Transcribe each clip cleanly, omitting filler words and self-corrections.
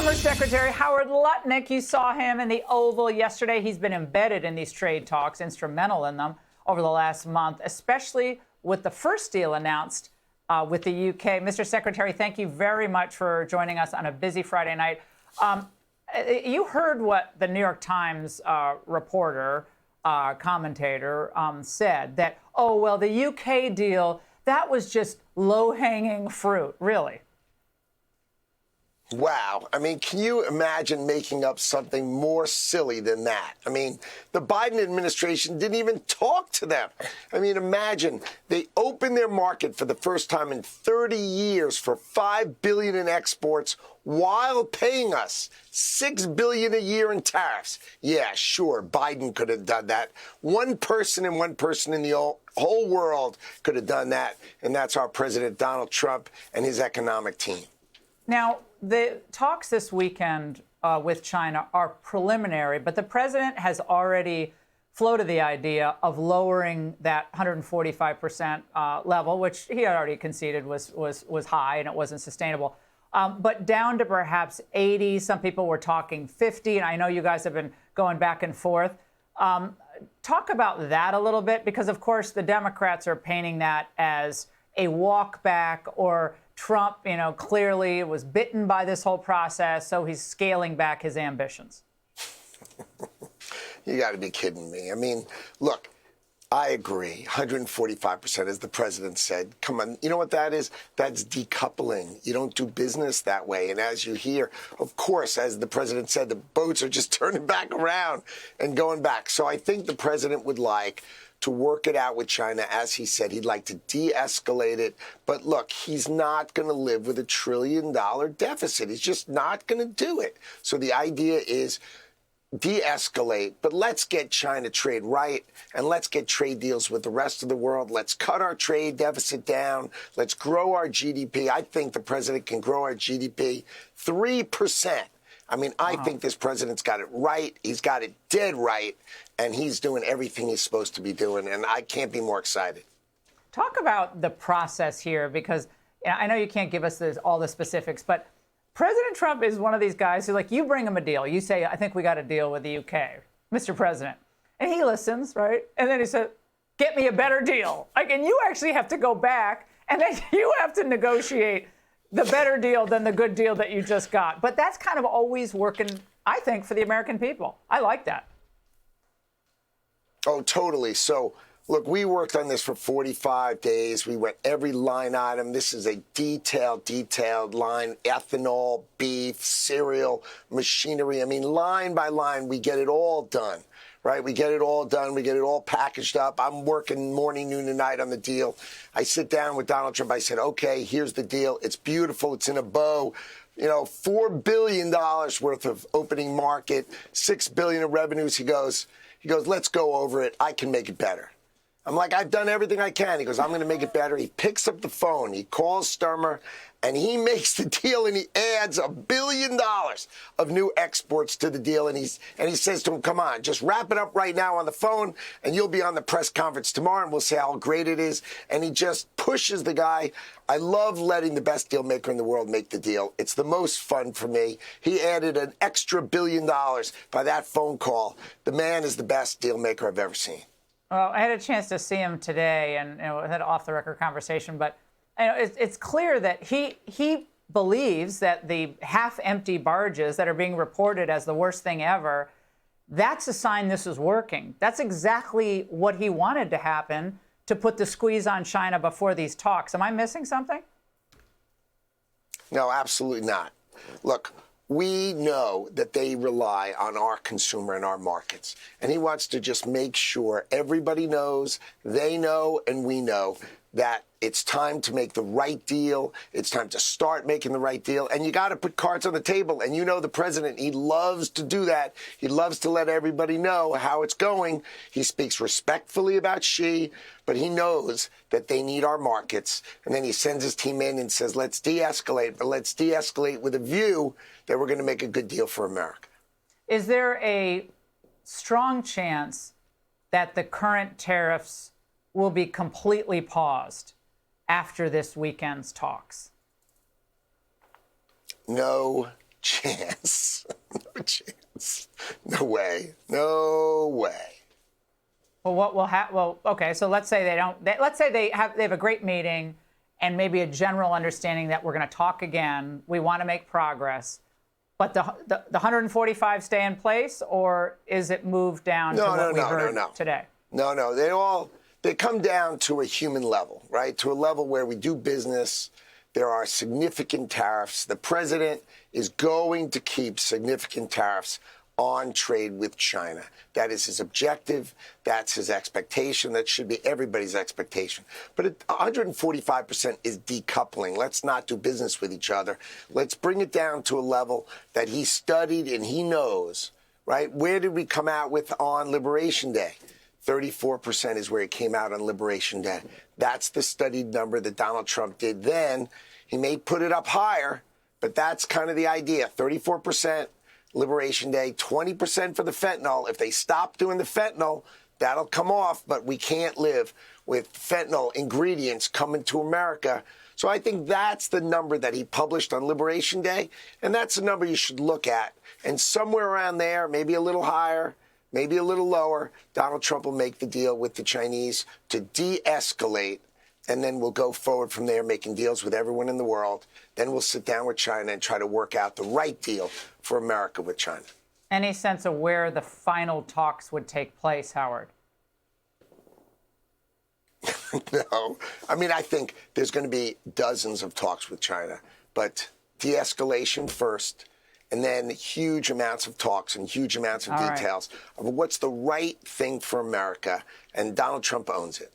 Commerce Secretary Howard Lutnick, you saw him in the Oval yesterday. He's been embedded in these trade talks, instrumental in them over the last month, especially with the first deal announced with the UK. Mr. Secretary, thank you very much for joining us on a busy Friday night. You heard what the New York Times reporter, commentator said, that, oh, well, the UK deal, that was just low-hanging fruit, really. Wow. I mean, can you imagine making up something more silly than that? I mean, the Biden administration didn't even talk to them. I mean, imagine they opened their market for the first time in 30 years for $5 billion in exports while paying us $6 billion a year in tariffs. Yeah, sure, Biden could have done that. One person in the whole world could have done that, and that's our President Donald Trump and his economic team. Now, the talks this weekend with China are preliminary, but the president has already floated the idea of lowering that 145% level, which he had already conceded was high and it wasn't sustainable, but down to perhaps 80. Some people were talking 50, and I know you guys have been going back and forth. Talk about that a little bit, because, of course, the Democrats are painting that as a walk back, or Trump, clearly was bitten by this whole process, so he's scaling back his ambitions. You got to be kidding me. I mean, look, I agree. 145%, as the president said. Come on. You know what that is? That's decoupling. You don't do business that way. And as you hear, of course, as the president said, the boats are just turning back around and going back. So I think the president would like to work it out with China. As he said, he'd like to de-escalate it. But look, he's not going to live with $1 trillion deficit. He's just not going to do it. So the idea is de-escalate, but let's get China trade right, and let's get trade deals with the rest of the world. Let's cut our trade deficit down. Let's grow our GDP. I think the president can grow our GDP 3%. I mean, I think this president's got it right. He's got it dead right, and he's doing everything he's supposed to be doing, and I can't be more excited. Talk about the process here, because I know you can't give us all the specifics, but President Trump is one of these guys who, like, you bring him a deal. You say, I think we got a deal with the UK, Mr. President. And he listens, right? And then he said, get me a better deal. Like, and you actually have to go back, and then you have to negotiate the better deal than the good deal that you just got. But that's kind of always working, I think, for the American people. I like that. Oh, totally. So, look, we worked on this for 45 days. We went every line item. This is a detailed line. Ethanol, beef, cereal, machinery. I mean, line by line, we get it all done. Right? We get it all done. We get it all packaged up. I'm working morning, noon, and night on the deal. I sit down with Donald Trump. I said, OK, here's the deal. It's beautiful. It's in a bow. $4 billion worth of opening market, $6 billion of revenues. He goes, let's go over it. I can make it better. I'm like, I've done everything I can. He goes, I'm going to make it better. He picks up the phone. He calls Sturmer, and he makes the deal, and he adds $1 billion of new exports to the deal. And he says to him, come on, just wrap it up right now on the phone, and you'll be on the press conference tomorrow, and we'll say how great it is. And he just pushes the guy. I love letting the best deal maker in the world make the deal. It's the most fun for me. He added an extra $1 billion by that phone call. The man is the best deal maker I've ever seen. Well, I had a chance to see him today, and had an off-the-record conversation. But it's clear that he believes that the half-empty barges that are being reported as the worst thing ever, that's a sign this is working. That's exactly what he wanted to happen to put the squeeze on China before these talks. Am I missing something? No, absolutely not. Look, we know that they rely on our consumer and our markets. And he wants to just make sure everybody knows, they know, and we know that it's time to make the right deal. It's time to start making the right deal. And you got to put cards on the table. And you know the president, he loves to do that. He loves to let everybody know how it's going. He speaks respectfully about Xi, but he knows that they need our markets. And then he sends his team in and says, let's de-escalate, but let's de-escalate with a view that we're going to make a good deal for America. Is there a strong chance that the current tariffs will be completely paused after this weekend's talks? No, chance. No chance. No way. No way. Well, what will happen? Well, okay. So let's say they don't. Let's say they have a great meeting, and maybe a general understanding that we're going to talk again. We want to make progress, but the 145 stay in place, or is it moved down to what we heard today? No. They come down to a human level, right? To a level where we do business. There are significant tariffs. The president is going to keep significant tariffs on trade with China. That is his objective. That's his expectation. That should be everybody's expectation. But 145% is decoupling. Let's not do business with each other. Let's bring it down to a level that he studied and he knows, right? Where did we come out with on Liberation Day? 34% is where it came out on Liberation Day. That's the studied number that Donald Trump did then. He may put it up higher, but that's kind of the idea. 34% Liberation Day, 20% for the fentanyl. If they stop doing the fentanyl, that'll come off, but we can't live with fentanyl ingredients coming to America. So I think that's the number that he published on Liberation Day, and that's the number you should look at. And somewhere around there, maybe a little higher, maybe a little lower, Donald Trump will make the deal with the Chinese to de-escalate, and then we'll go forward from there, making deals with everyone in the world. Then we'll sit down with China and try to work out the right deal for America with China. Any sense of where the final talks would take place, Howard? No. I mean, I think there's going to be dozens of talks with China, but de-escalation first, and then huge amounts of talks and huge amounts of details of what's the right thing for America, and Donald Trump owns it.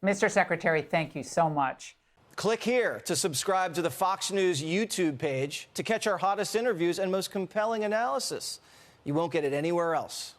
Mr. Secretary, thank you so much. Click here to subscribe to the Fox News YouTube page to catch our hottest interviews and most compelling analysis. You won't get it anywhere else.